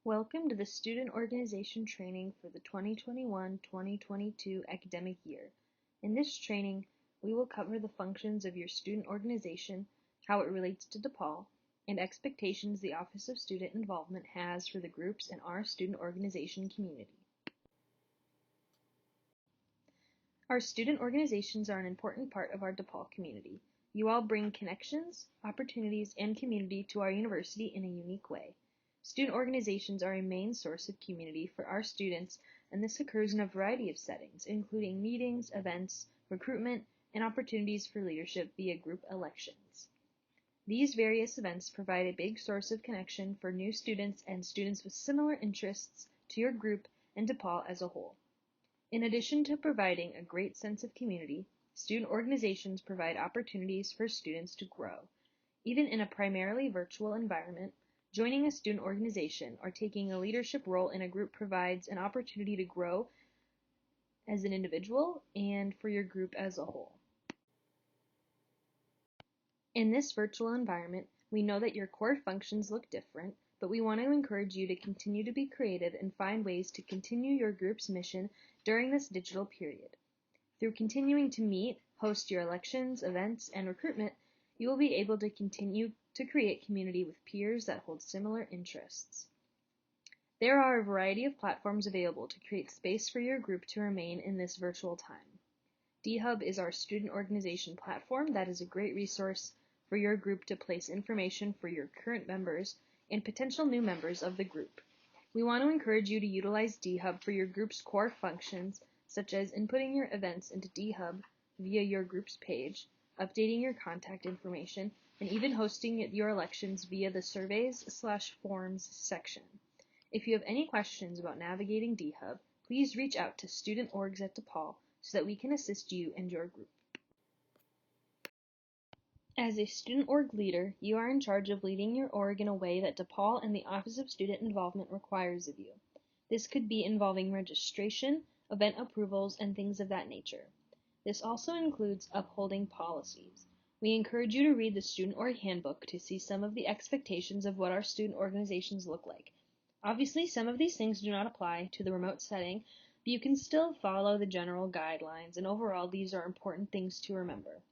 Welcome to the Student Organization Training for the 2021-2022 academic year. In this training, we will cover the functions of your student organization, how it relates to DePaul, and expectations the Office of Student Involvement has for the groups in our student organization community. Our student organizations are an important part of our DePaul community. You all bring connections, opportunities, and community to our university in a unique way. Student organizations are a main source of community for our students, and this occurs in a variety of settings, including meetings, events, recruitment, and opportunities for leadership via group elections. These various events provide a big source of connection for new students and students with similar interests to your group and DePaul as a whole. In addition to providing a great sense of community, student organizations provide opportunities for students to grow. Even in a primarily virtual environment, joining a student organization or taking a leadership role in a group provides an opportunity to grow as an individual and for your group as a whole. In this virtual environment, we know that your core functions look different, but we want to encourage you to continue to be creative and find ways to continue your group's mission during this digital period. Through continuing to meet, host your elections, events, and recruitment, you will be able to continue to create community with peers that hold similar interests. There are a variety of platforms available to create space for your group to remain in this virtual time. DHub is our student organization platform that is a great resource for your group to place information for your current members and potential new members of the group. We want to encourage you to utilize DHub for your group's core functions, such as inputting your events into DHub via your group's page, updating your contact information, and even hosting your elections via the surveys/forms section. If you have any questions about navigating DHub, please reach out to Student Orgs at DePaul so that we can assist you and your group. As a student org leader, you are in charge of leading your org in a way that DePaul and the Office of Student Involvement requires of you. This could be involving registration, event approvals, and things of that nature. This also includes upholding policies. We encourage you to read the Student Org Handbook to see some of the expectations of what our student organizations look like. Obviously, some of these things do not apply to the remote setting, but you can still follow the general guidelines, and overall, these are important things to remember.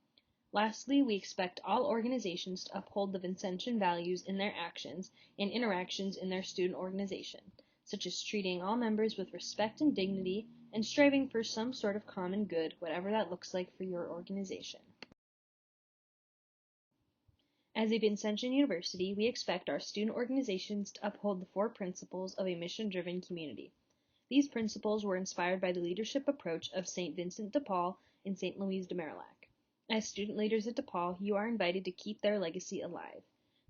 Lastly, we expect all organizations to uphold the Vincentian values in their actions and interactions in their student organization, such as treating all members with respect and dignity and striving for some sort of common good, whatever that looks like for your organization. As a Vincentian University, we expect our student organizations to uphold the 4 principles of a mission-driven community. These principles were inspired by the leadership approach of St. Vincent de Paul and St. Louise de Marillac. As student leaders at DePaul, you are invited to keep their legacy alive.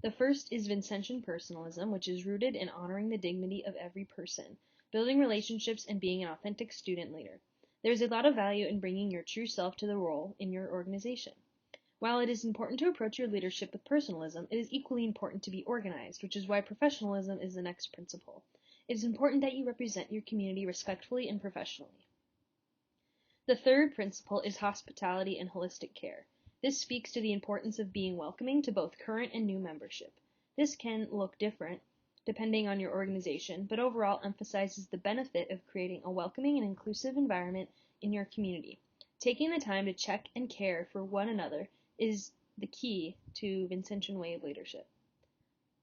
The first is Vincentian personalism, which is rooted in honoring the dignity of every person, building relationships, and being an authentic student leader. There is a lot of value in bringing your true self to the role in your organization. While it is important to approach your leadership with personalism, it is equally important to be organized, which is why professionalism is the next principle. It is important that you represent your community respectfully and professionally. The third principle is hospitality and holistic care. This speaks to the importance of being welcoming to both current and new membership. This can look different depending on your organization, but overall emphasizes the benefit of creating a welcoming and inclusive environment in your community. Taking the time to check and care for one another is the key to Vincentian way of leadership.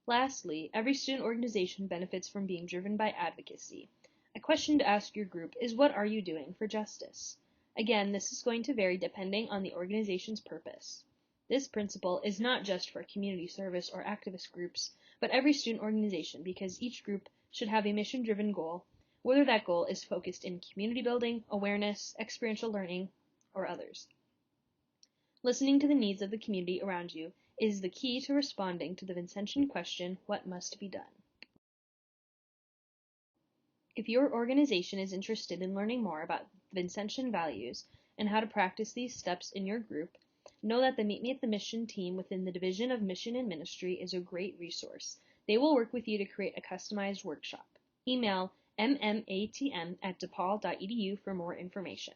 Lastly, every student organization benefits from being driven by advocacy. A question to ask your group is, what are you doing for justice? Again, this is going to vary depending on the organization's purpose. This principle is not just for community service or activist groups, but every student organization, because each group should have a mission-driven goal, whether that goal is focused in community building, awareness, experiential learning, or others. Listening to the needs of the community around you is the key to responding to the Vincentian question, what must be done? If your organization is interested in learning more about Vincentian values and how to practice these steps in your group, know that the Meet Me at the Mission team within the Division of Mission and Ministry is a great resource. They will work with you to create a customized workshop. Email mmatm@depaul.edu for more information.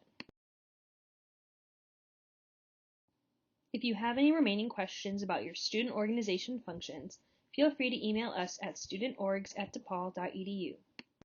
If you have any remaining questions about your student organization functions, feel free to email us at studentorgs@depaul.edu.